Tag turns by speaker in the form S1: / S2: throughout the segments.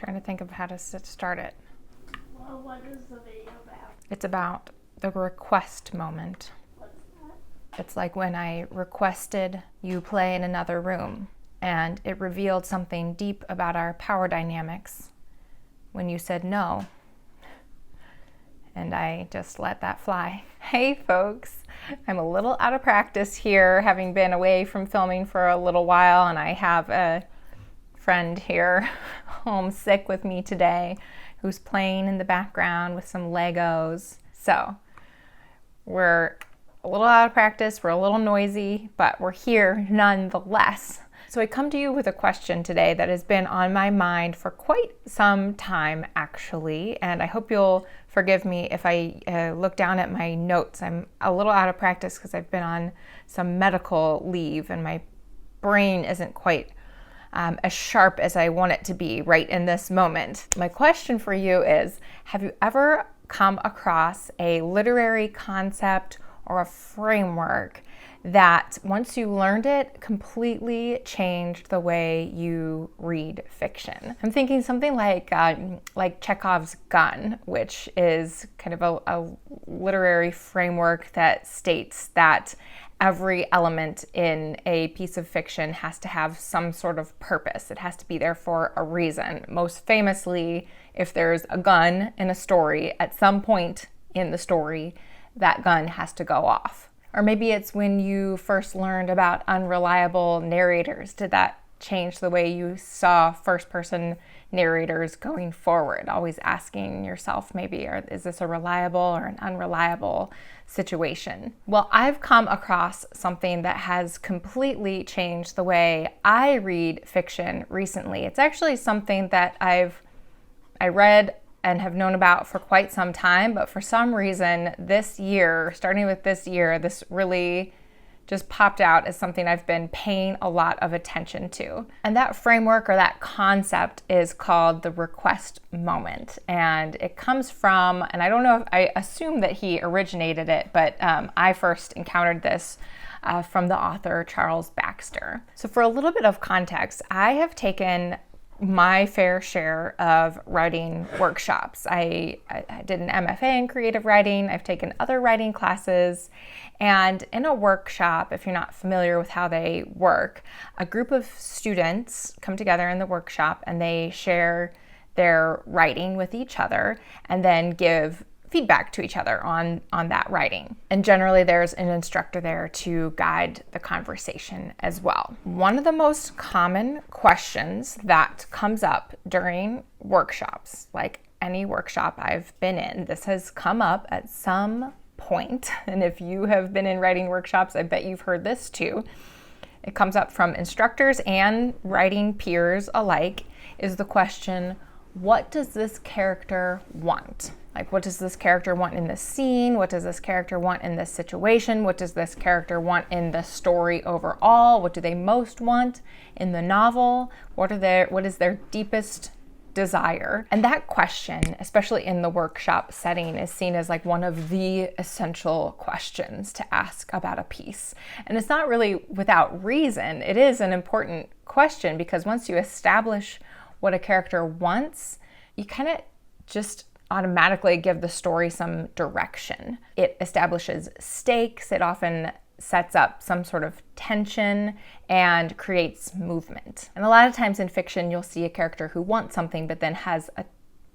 S1: Trying to think of how to start it.
S2: Well, what is the video about?
S1: It's about the request moment.
S2: What's that?
S1: It's like when I requested you play in another room, and it revealed something deep about our power dynamics when you said no. And I just let that fly. Hey folks, I'm a little out of practice here, having been away from filming for a little while, and I have a friend here homesick with me today who's playing in the background with some Legos. So we're a little out of practice, we're a little noisy, but we're here nonetheless. So I come to you with a question today that has been on my mind for quite some time, actually, and I hope you'll forgive me if I look down at my notes. I'm a little out of practice because I've been on some medical leave and my brain isn't quite as sharp as I want it to be right in this moment. My question for you is, have you ever come across a literary concept or a framework that once you learned it completely changed the way you read fiction? I'm thinking something like Chekhov's gun, which is kind of a literary framework that states that every element in a piece of fiction has to have some sort of purpose. It has to be there for a reason. Most famously, if there's a gun in a story, at some point in the story, that gun has to go off. Or maybe it's when you first learned about unreliable narrators. Did that change the way you saw first-person narrators going forward? Always asking yourself, maybe, is this a reliable or an unreliable situation? Well, I've come across something that has completely changed the way I read fiction recently. It's actually something that I read and have known about for quite some time, but for some reason this year, starting with this year, this really just popped out as something I've been paying a lot of attention to. And that framework or that concept is called the request moment. And it comes from, and I don't know if I assume that he originated it, but I first encountered this from the author Charles Baxter. So for a little bit of context, I have taken my fair share of writing workshops. I did an MFA in creative writing. I've taken other writing classes. And in a workshop, if you're not familiar with how they work, a group of students come together in the workshop and they share their writing with each other and then give feedback to each other on that writing. And generally there's an instructor there to guide the conversation as well. One of the most common questions that comes up during workshops, like any workshop I've been in, this has come up at some point. And if you have been in writing workshops, I bet you've heard this too. It comes up from instructors and writing peers alike, is the question, what does this character want? Like, what does this character want in this scene? What does this character want in this situation? What does this character want in the story overall? What do they most want in the novel? What is their deepest desire? And that question, especially in the workshop setting, is seen as like one of the essential questions to ask about a piece. And it's not really without reason. It is an important question because once you establish what a character wants, you kind of just automatically give the story some direction. It establishes stakes, it often sets up some sort of tension and creates movement. And a lot of times in fiction, you'll see a character who wants something but then has a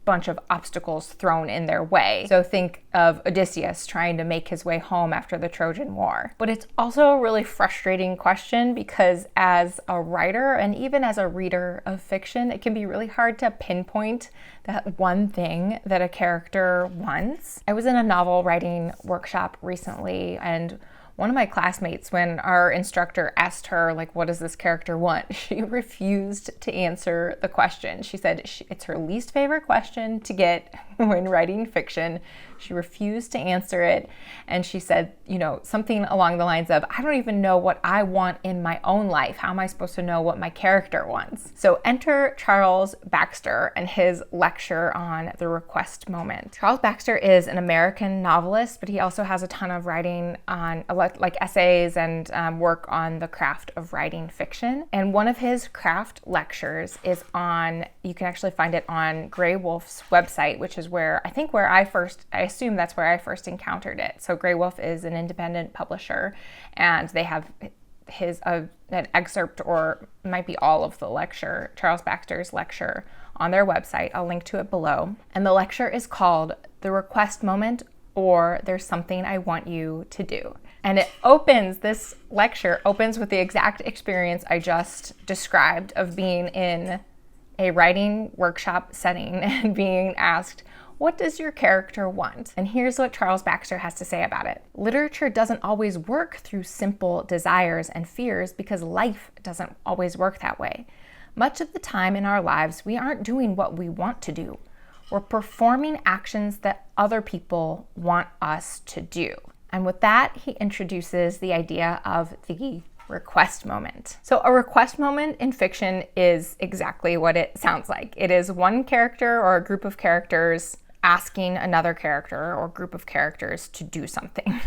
S1: bunch of obstacles thrown in their way. So think of Odysseus trying to make his way home after the Trojan War. But it's also a really frustrating question because as a writer and even as a reader of fiction, it can be really hard to pinpoint that one thing that a character wants. I was in a novel writing workshop recently, and one of my classmates, when our instructor asked her, like, what does this character want? She refused to answer the question. She said it's her least favorite question to get when writing fiction. She refused to answer it. And she said, something along the lines of, I don't even know what I want in my own life. How am I supposed to know what my character wants? So enter Charles Baxter and his lecture on the request moment. Charles Baxter is an American novelist, but he also has a ton of writing on like essays and work on the craft of writing fiction. And one of his craft lectures is you can actually find it on Grey Wolf's website, which is I assume that's where I first encountered it. So Grey Wolf is an independent publisher, and they have an excerpt, or might be all of the lecture, Charles Baxter's lecture, on their website. I'll link to it below. And the lecture is called The Request Moment, or There's Something I Want You to Do. And this lecture opens with the exact experience I just described of being in a writing workshop setting and being asked, what does your character want? And here's what Charles Baxter has to say about it. Literature doesn't always work through simple desires and fears because life doesn't always work that way. Much of the time in our lives, we aren't doing what we want to do. We're performing actions that other people want us to do. And with that, he introduces the idea of the request moment. So a request moment in fiction is exactly what it sounds like. It is one character or a group of characters asking another character or group of characters to do something.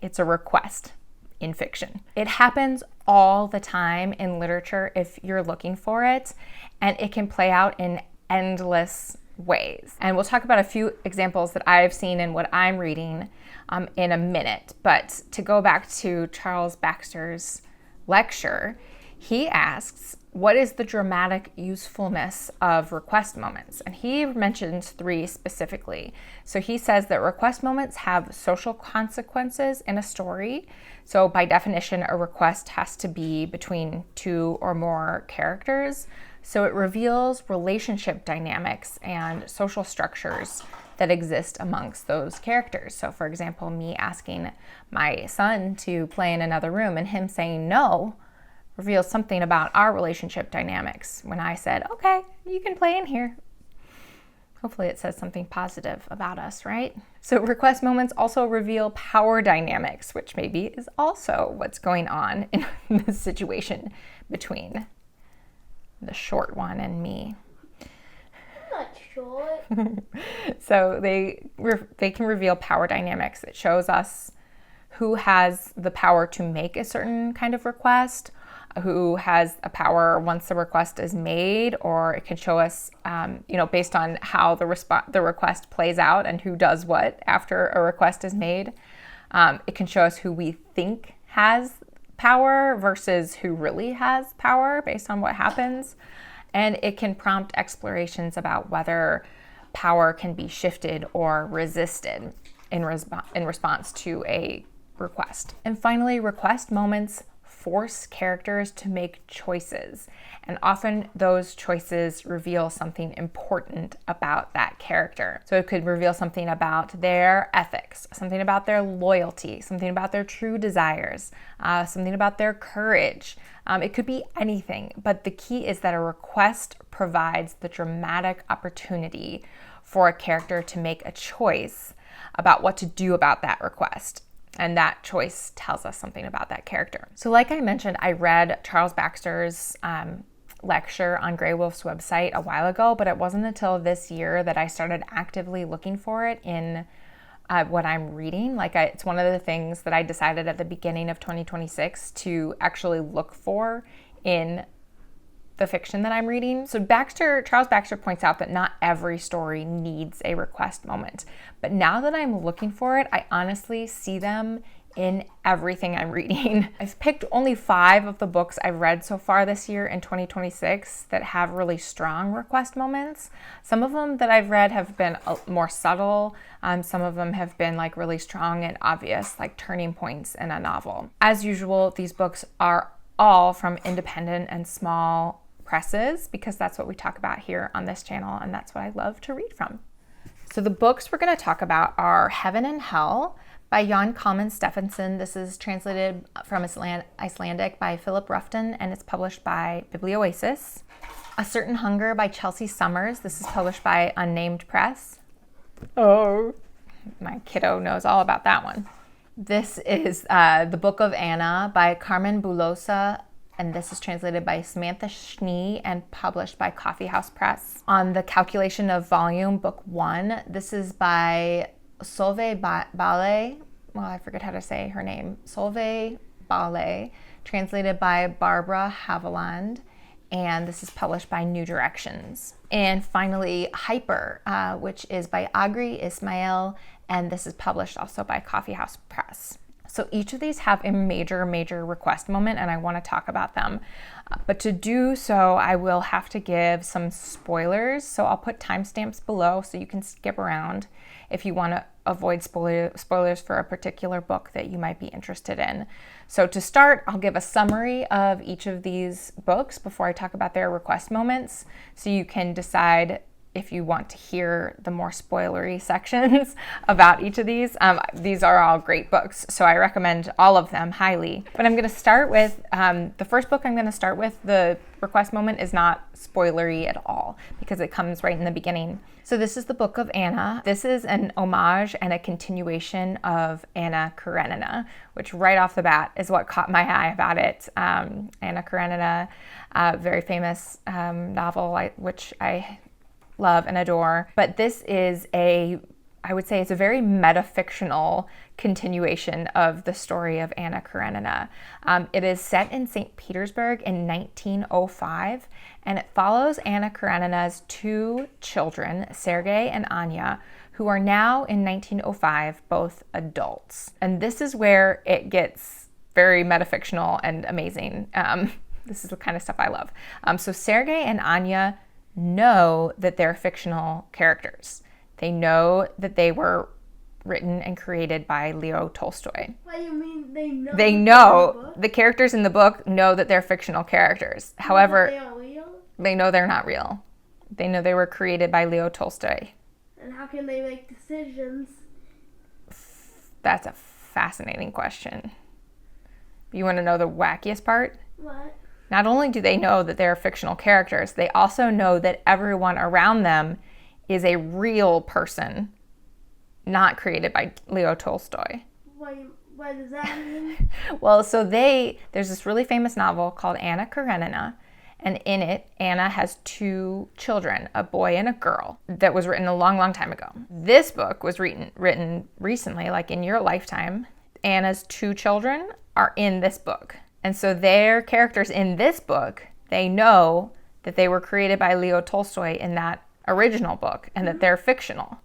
S1: It's a request in fiction. It happens all the time in literature if you're looking for it, and it can play out in endless ways. And we'll talk about a few examples that I've seen in what I'm reading in a minute. But to go back to Charles Baxter's lecture, he asks, what is the dramatic usefulness of request moments? And he mentions 3 specifically. So he says that request moments have social consequences in a story. So by definition, a request has to be between 2 or more characters. So it reveals relationship dynamics and social structures that exist amongst those characters. So for example, me asking my son to play in another room and him saying no reveals something about our relationship dynamics. When I said, okay, you can play in here. Hopefully it says something positive about us, right? So request moments also reveal power dynamics, which maybe is also what's going on in this situation between the short one and me.
S2: I'm not short.
S1: So they can reveal power dynamics. It shows us who has the power to make a certain kind of request, who has a power once the request is made, or it can show us, based on how the request plays out and who does what after a request is made. It can show us who we think has power versus who really has power based on what happens. And it can prompt explorations about whether power can be shifted or resisted in response to a request. And finally, request moments force characters to make choices, and often those choices reveal something important about that character. So it could reveal something about their ethics, something about their loyalty, something about their true desires, something about their courage. It could be anything, but the key is that a request provides the dramatic opportunity for a character to make a choice about what to do about that request. And that choice tells us something about that character. So like I mentioned, I read Charles Baxter's lecture on Grey Wolf's website a while ago, but it wasn't until this year that I started actively looking for it in what I'm reading. It's one of the things that I decided at the beginning of 2026 to actually look for in the fiction that I'm reading. So Charles Baxter points out that not every story needs a request moment. But now that I'm looking for it, I honestly see them in everything I'm reading. I've picked only 5 of the books I've read so far this year in 2026 that have really strong request moments. Some of them that I've read have been more subtle. Some of them have been really strong and obvious, like turning points in a novel. As usual, these books are all from independent and small presses, because that's what we talk about here on this channel, and that's what I love to read from. So the books we're going to talk about are Heaven and Hell by Jan Kalman Stephenson. This is translated from Icelandic by Philip Ruffton, and it's published by Biblioasis. A Certain Hunger by Chelsea Summers. This is published by Unnamed Press. Oh, my kiddo knows all about that one. This is The Book of Anna by Carmen Bulosa, and this is translated by Samantha Schnee and published by Coffee House Press. On the calculation of volume, book 1, this is by Solveig Bale. Well, I forget how to say her name. Solveig Bale, translated by Barbara Haviland, and this is published by New Directions. And finally, Hyper, which is by Agri Ismail, and this is published also by Coffee House Press. So each of these have a major request moment, and I want to talk about them. But to do so, I will have to give some spoilers. So I'll put timestamps below so you can skip around if you want to avoid spoilers for a particular book that you might be interested in. So to start, I'll give a summary of each of these books before I talk about their request moments, so you can decide if you want to hear the more spoilery sections about each of these. These are all great books, so I recommend all of them highly. But I'm going to start with, the first book I'm going to start with, the request moment is not spoilery at all because it comes right in the beginning. So this is the Book of Anna. This is an homage and a continuation of Anna Karenina, which right off the bat is what caught my eye about it. Anna Karenina, very famous novel, which I love and adore. But this is I would say it's a very metafictional continuation of the story of Anna Karenina. It is set in St. Petersburg in 1905, and it follows Anna Karenina's 2 children, Sergei and Anya, who are now in 1905 both adults. And this is where it gets very metafictional and amazing. This is the kind of stuff I love. So Sergei and Anya know that they're fictional characters. They know that they were written and created by Leo Tolstoy.
S2: What do you mean they know?
S1: They know, the characters in the book know that they're fictional characters. However,
S2: they are real?
S1: They know they're not real. They know they were created by Leo Tolstoy.
S2: And how can they make decisions?
S1: That's a fascinating question. You want to know the wackiest part?
S2: What?
S1: Not only do they know that they're fictional characters, they also know that everyone around them is a real person, not created by Leo Tolstoy.
S2: What does that mean?
S1: Well, so there's this really famous novel called Anna Karenina, and in it, Anna has 2 children, a boy and a girl, that was written a long time ago. This book was written recently, like in your lifetime. Anna's 2 children are in this book. And so their characters in this book, they know that they were created by Leo Tolstoy in that original book and that they're fictional.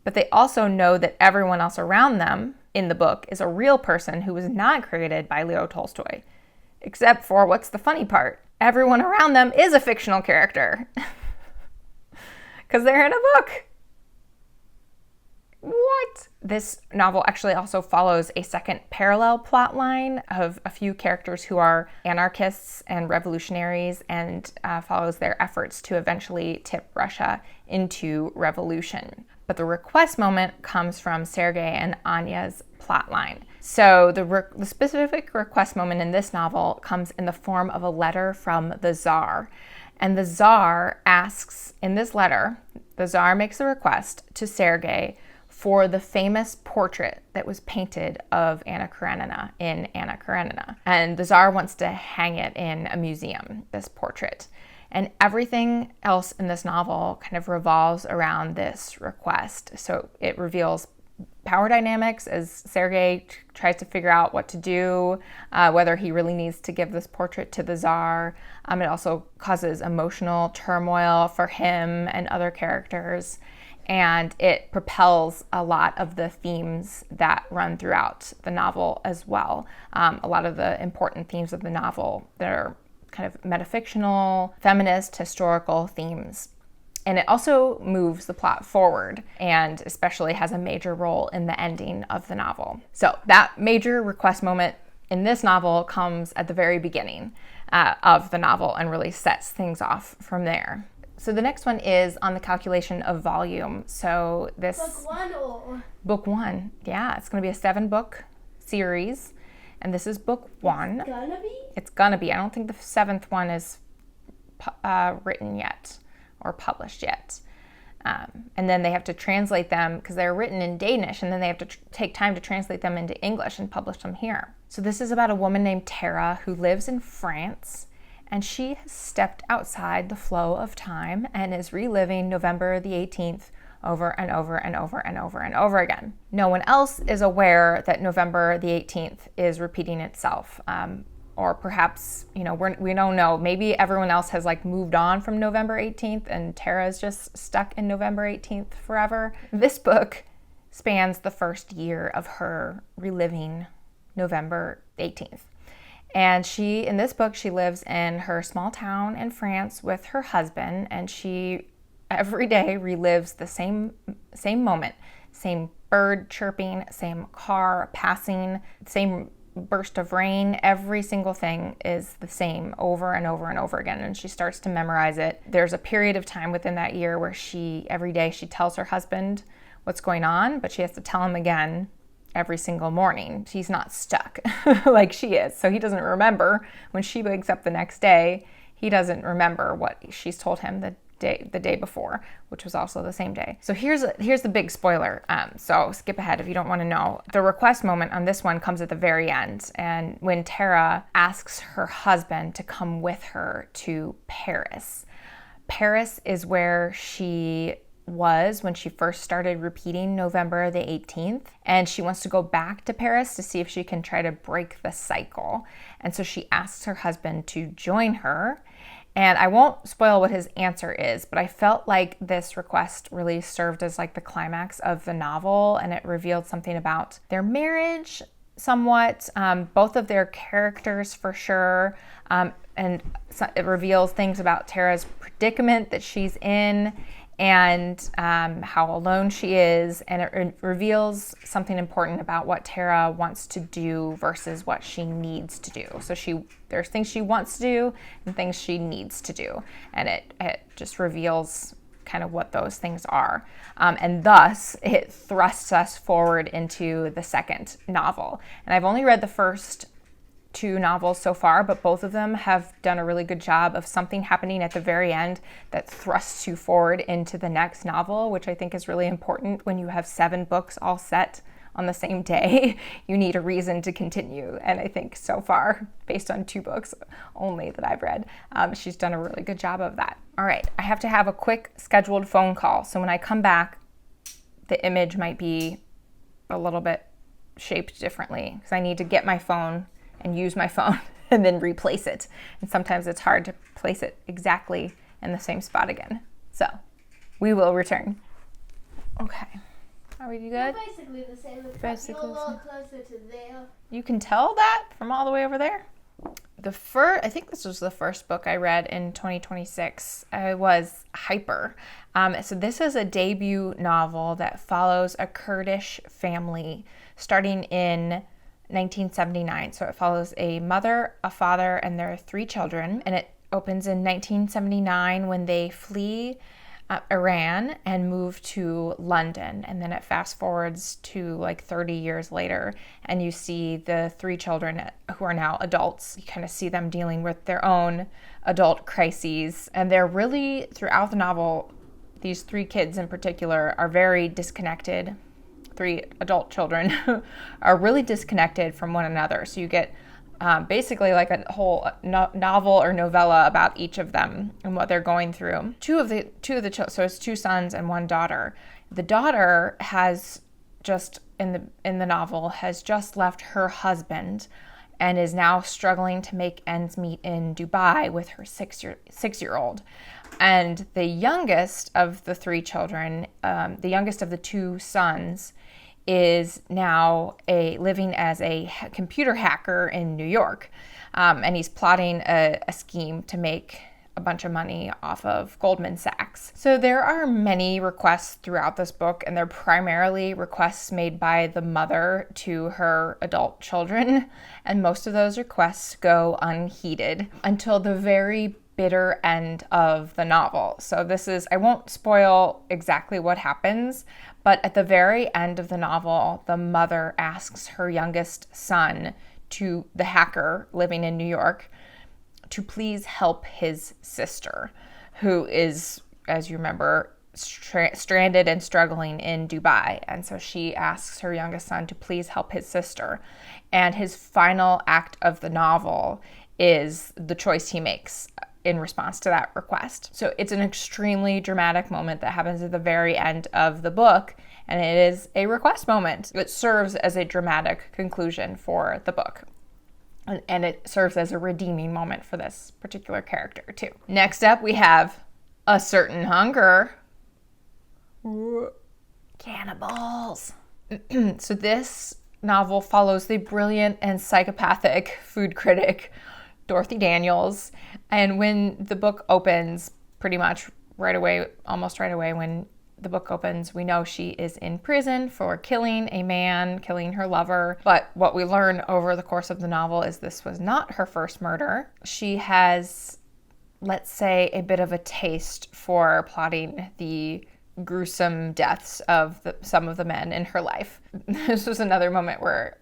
S1: But they also know that everyone else around them in the book is a real person who was not created by Leo Tolstoy. Except for, what's the funny part? Everyone around them is a fictional character. Because they're in a book. What? This novel actually also follows a second parallel plot line of a few characters who are anarchists and revolutionaries, and follows their efforts to eventually tip Russia into revolution. But the request moment comes from Sergei and Anya's plot line. So the specific request moment in this novel comes in the form of a letter from the Tsar. And the Tsar asks, in this letter, the Tsar makes a request to Sergei for the famous portrait that was painted of Anna Karenina in Anna Karenina. And the Tsar wants to hang it in a museum, this portrait. And everything else in this novel kind of revolves around this request. So it reveals power dynamics as Sergei tries to figure out what to do, whether he really needs to give this portrait to the Tsar. It also causes emotional turmoil for him and other characters. And it propels a lot of the themes that run throughout the novel as well. A lot of the important themes of the novel that are kind of metafictional, feminist, historical themes. And it also moves the plot forward, and especially has a major role in the ending of the novel. So that major request moment in this novel comes at the very beginning of the novel and really sets things off from there. So the next one is on the calculation of volume. So this...
S2: Book 1 or...
S1: Book 1. Yeah, it's going to be a 7-book series. And this is book 1.
S2: It's gonna be?
S1: It's going to be. I don't think the 7th one is written yet or published yet. And then they have to translate them because they're written in Danish, and then they have to take time to translate them into English and publish them here. So this is about a woman named Tara who lives in France, and she has stepped outside the flow of time and is reliving November the 18th over and over and over and over and over again. No one else is aware that November the 18th is repeating itself. Or perhaps, we don't know. Maybe everyone else has moved on from November 18th and Tara's just stuck in November 18th forever. This book spans the first year of her reliving November 18th. And in this book, she lives in her small town in France with her husband, and she every day relives the same moment, same bird chirping, same car passing, same burst of rain. Every single thing is the same over and over and over again, and she starts to memorize it. There's a period of time within that year where every day she tells her husband what's going on, but she has to tell him again every single morning. She's not stuck like she is, so he doesn't remember. When she wakes up the next day, he doesn't remember what she's told him the day before, which was also the same day. So here's the big spoiler. So skip ahead if you don't want to know. The request moment on this one comes at the very end, and when Tara asks her husband to come with her to Paris. Paris is where she was when she first started repeating November the 18th, and she wants to go back to Paris to see if she can try to break the cycle. And so she asks her husband to join her. And I won't spoil what his answer is, but I felt like this request really served as the climax of the novel, and it revealed something about their marriage somewhat, both of their characters for sure, and it reveals things about Tara's predicament that she's in, and how alone she is, and it reveals something important about what Tara wants to do versus what she needs to do. So there's things she wants to do and things she needs to do, and it just reveals kind of what those things are. And thus, it thrusts us forward into the second novel. And I've only read the first two novels so far, but both of them have done a really good job of something happening at the very end that thrusts you forward into the next novel, which I think is really important when you have 7 books all set on the same day. You need a reason to continue. And I think so far, based on 2 books only that I've read, she's done a really good job of that. All right, I have to have a quick scheduled phone call. So when I come back, the image might be a little bit shaped differently because I need to get my phone and use my phone and then replace it. And sometimes it's hard to place it exactly in the same spot again. So we will return. Okay. Are we good?
S2: They're basically the same, except you're a little closer to there.
S1: You can tell that from all the way over there? I think this was the first book I read in 2026. Was Hyper. So this is a debut novel that follows a Kurdish family starting in 1979. So it follows a mother, a father, and their 3 children. And it opens in 1979 when they flee Iran and move to London. And then it fast forwards to 30 years later, and you see the 3 children who are now adults. You kind of see them dealing with their own adult crises. And they're really, throughout the novel, these 3 kids in particular are very disconnected. 3 adult children are really disconnected from one another. So you get basically a whole novel or novella about each of them and what they're going through. Two of the children, so it's 2 sons and 1 daughter. The daughter has just in the novel has just left her husband and is now struggling to make ends meet in Dubai with her 6-year-old. And the youngest of the 3 children, the youngest of the 2 sons, is now living as a computer hacker in New York. And he's plotting a scheme to make a bunch of money off of Goldman Sachs. So there are many requests throughout this book, and they're primarily requests made by the mother to her adult children. And most of those requests go unheeded until the very bitter end of the novel. So I won't spoil exactly what happens, but at the very end of the novel, the mother asks her youngest son, the hacker living in New York, to please help his sister, who is, as you remember, stranded and struggling in Dubai. And so she asks her youngest son to please help his sister. And his final act of the novel is the choice he makes in response to that request. So it's an extremely dramatic moment that happens at the very end of the book, and it is a request moment. It serves as a dramatic conclusion for the book. And it serves as a redeeming moment for this particular character, too. Next up, we have A Certain Hunger. Cannibals. So this novel follows the brilliant and psychopathic food critic Dorothy Daniels. And when the book opens, pretty much right away, almost right away when the book opens, we know she is in prison for killing a man, killing her lover. But what we learn over the course of the novel is this was not her first murder. She has, let's say, a bit of a taste for plotting the gruesome deaths of some of the men in her life. This was another moment where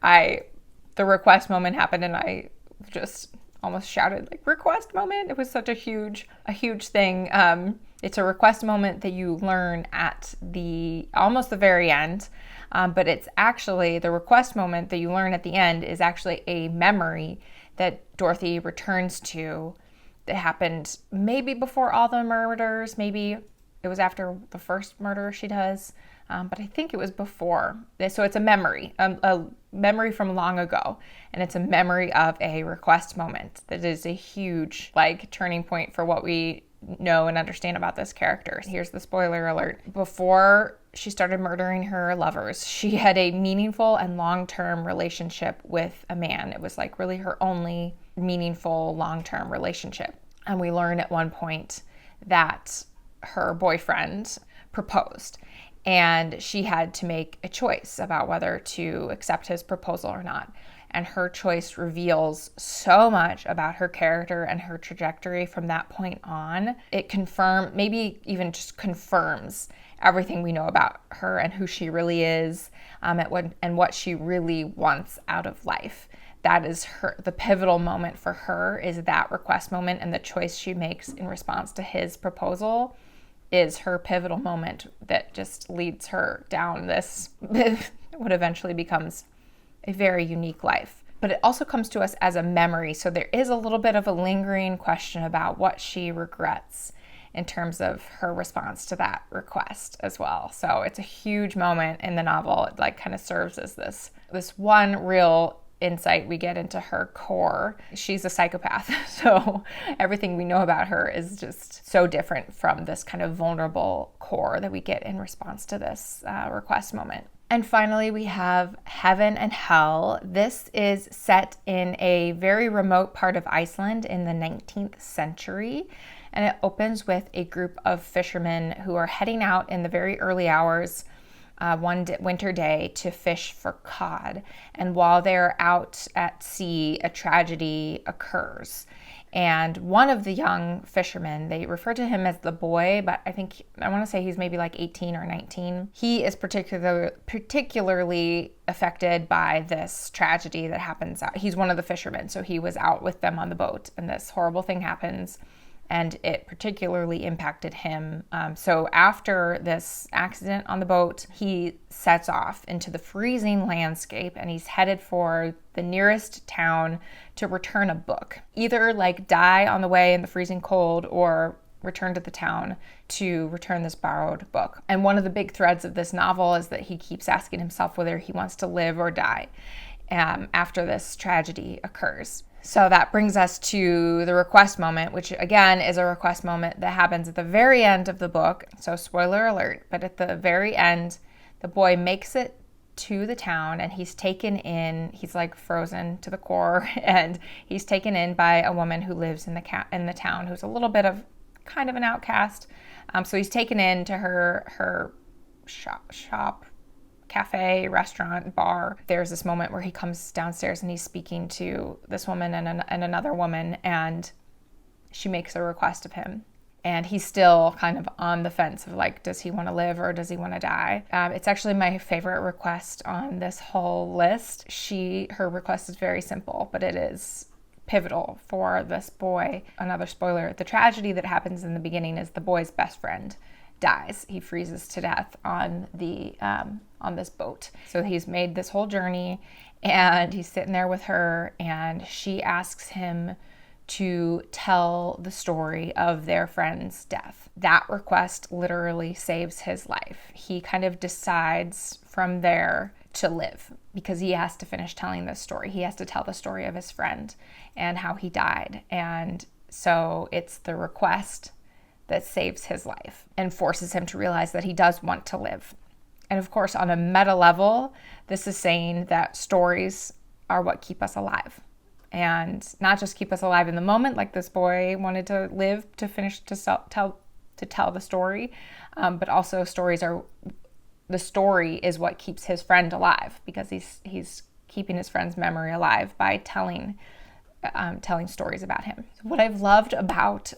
S1: the request moment happened and I just almost shouted, like, request moment. It was such a huge thing. It's a request moment that you learn at almost the very end, but it's actually the request moment that you learn at the end is actually a memory that Dorothy returns to that happened maybe before all the murders, maybe it was after the first murder she does, but I think it was before. So it's a memory from long ago, and it's a memory of a request moment that is a huge, turning point for what we know and understand about this character. Here's the spoiler alert. Before she started murdering her lovers, she had a meaningful and long-term relationship with a man. It was really her only meaningful long-term relationship. And we learn at one point that her boyfriend proposed, and she had to make a choice about whether to accept his proposal or not. And her choice reveals so much about her character and her trajectory from that point on. It maybe even just confirms everything we know about her and who she really is, and what she really wants out of life. That is the pivotal moment for her, is that request moment, and the choice she makes in response to his proposal is her pivotal moment that just leads her down this what eventually becomes a very unique life. But it also comes to us as a memory, so there is a little bit of a lingering question about what she regrets in terms of her response to that request as well. So it's a huge moment in the novel. It kind of serves as this one real insight we get into her core. She's a psychopath, so everything we know about her is just so different from this kind of vulnerable core that we get in response to this request moment. And finally, we have Heaven and Hell. This is set in a very remote part of Iceland in the 19th century, and it opens with a group of fishermen who are heading out in the very early hours one winter day to fish for cod. And while they're out at sea, a tragedy occurs. And one of the young fishermen, they refer to him as the boy, but I want to say he's maybe 18 or 19. He is particularly affected by this tragedy that happens. He's one of the fishermen, so he was out with them on the boat, and this horrible thing happens, and it particularly impacted him. So after this accident on the boat, he sets off into the freezing landscape, and he's headed for the nearest town to return a book. Either die on the way in the freezing cold, or return to the town to return this borrowed book. And one of the big threads of this novel is that he keeps asking himself whether he wants to live or die after this tragedy occurs. So that brings us to the request moment, which again is a request moment that happens at the very end of the book. So spoiler alert, but at the very end, the boy makes it to the town, and he's taken in, he's frozen to the core, and he's taken in by a woman who lives in the town, who's a little bit of kind of an outcast. So he's taken into her shop, cafe, restaurant, bar. There's this moment where he comes downstairs and he's speaking to this woman and another woman, and she makes a request of him. And he's still kind of on the fence of does he want to live or does he want to die? It's actually my favorite request on this whole list. Her request is very simple, but it is pivotal for this boy. Another spoiler, the tragedy that happens in the beginning is the boy's best friend dies. He freezes to death on this boat. So he's made this whole journey, and he's sitting there with her, and she asks him to tell the story of their friend's death. That request literally saves his life. He kind of decides from there to live because he has to finish telling this story. He has to tell the story of his friend and how he died. And so it's the request that saves his life and forces him to realize that he does want to live. And of course, on a meta level, this is saying that stories are what keep us alive. And not just keep us alive in the moment, like this boy wanted to live to finish to tell the story, but also the story is what keeps his friend alive, because he's keeping his friend's memory alive by telling stories about him. What I've loved about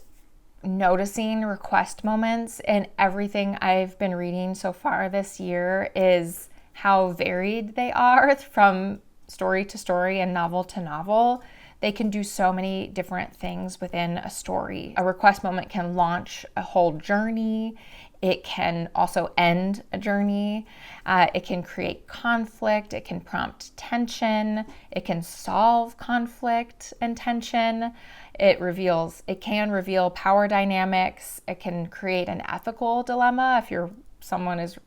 S1: noticing request moments in everything I've been reading so far this year is how varied they are from story to story and novel to novel. They can do so many different things within a story. A request moment can launch a whole journey. It can also end a journey. It can create conflict. It can prompt tension. It can solve conflict and tension. It can reveal power dynamics. It can create an ethical dilemma if someone is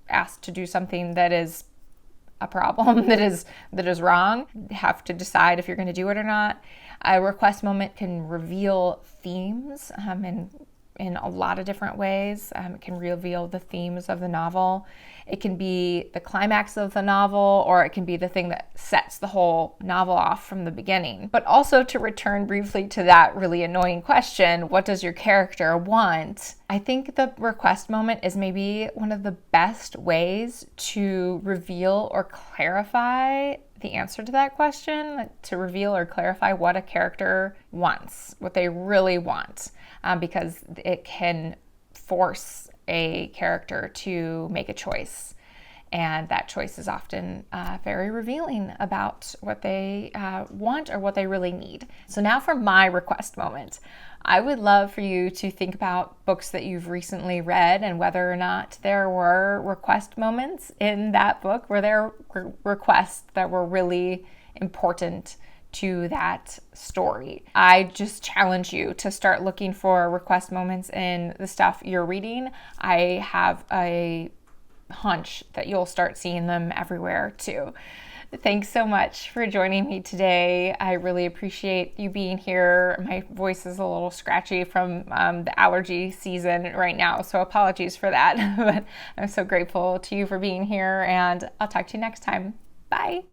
S1: asked to do something that is a problem, that is wrong. You have to decide if you're going to do it or not. A request moment can reveal themes in a lot of different ways. It can reveal the themes of the novel. It can be the climax of the novel, or it can be the thing that sets the whole novel off from the beginning. But also, to return briefly to that really annoying question, what does your character want? I think the request moment is maybe one of the best ways to reveal or clarify the answer to that question, to reveal or clarify what a character wants, what they really want, because it can force a character to make a choice. And that choice is often very revealing about what they want or what they really need. So now for my request moment. I would love for you to think about books that you've recently read and whether or not there were request moments in that book. Were there requests that were really important to that story? I just challenge you to start looking for request moments in the stuff you're reading. I have a hunch that you'll start seeing them everywhere too. Thanks so much for joining me today. I really appreciate you being here. My voice is a little scratchy from the allergy season right now, so apologies for that. But I'm so grateful to you for being here, and I'll talk to you next time. Bye.